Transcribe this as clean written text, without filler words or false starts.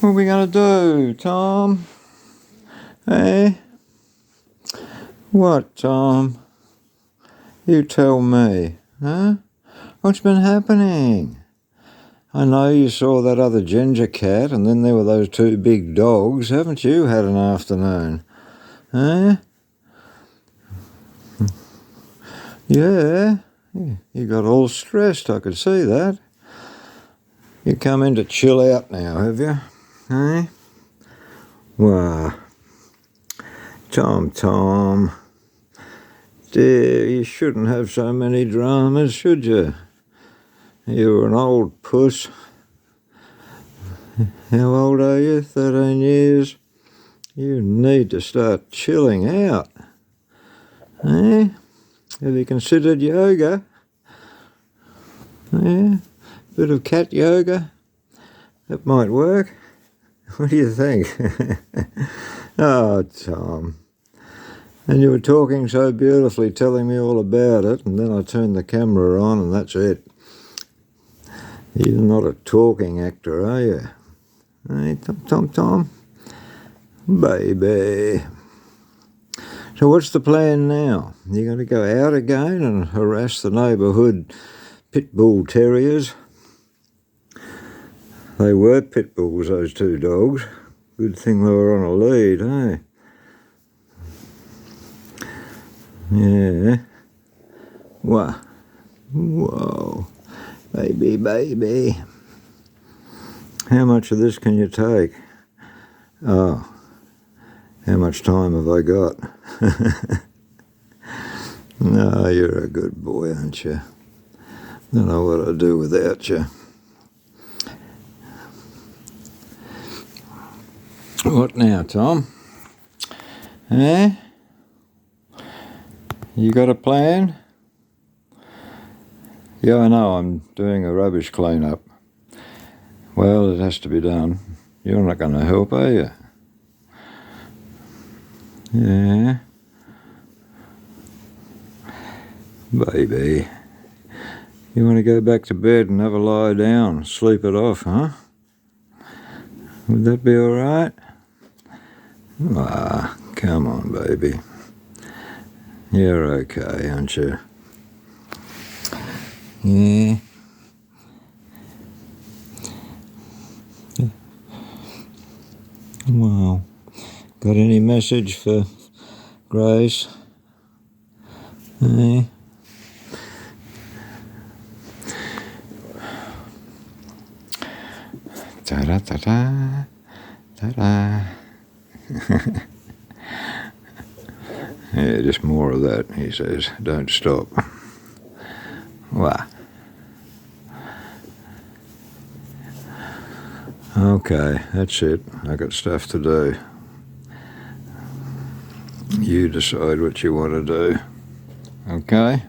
What are we going to do, Tom? Eh? What, Tom? You tell me, huh? What's been happening? I know you saw that other ginger cat, and then there were those two big dogs. Haven't you had an afternoon? Eh? Yeah. You got all stressed, I could see that. You come in to chill out now, have you? Eh? Well, Tom, dear, you shouldn't have so many dramas, should you? You're an old puss. How old are you? 13 years? You need to start chilling out. Eh? Have you considered yoga? Yeah? Bit of cat yoga? That might work. What do you think? Oh, Tom. And you were talking so beautifully, telling me all about it, and then I turned the camera on and that's it. You're not a talking actor, are you? Hey, Tom? Baby. So what's the plan now? You going to go out again and harass the neighbourhood pit bull terriers? They were pit bulls, those two dogs. Good thing they were on a lead, eh? Yeah. What? Whoa. Baby. How much of this can you take? Oh. How much time have I got? No, you're a good boy, aren't you? Don't know what I'd do without you. What now, Tom? Eh? You got a plan? Yeah, I know, I'm doing a rubbish clean-up. Well, it has to be done. You're not going to help, are you? Yeah. Baby. You want to go back to bed and have a lie down, sleep it off, huh? Would that be all right? Ah, come on, baby. You're okay, aren't you? Yeah. Well, got any message for Grace? Eh? Ta-da. Yeah, just more of that, he says. Don't stop. What? Okay, that's it. I got stuff to do. You decide what you want to do. Okay?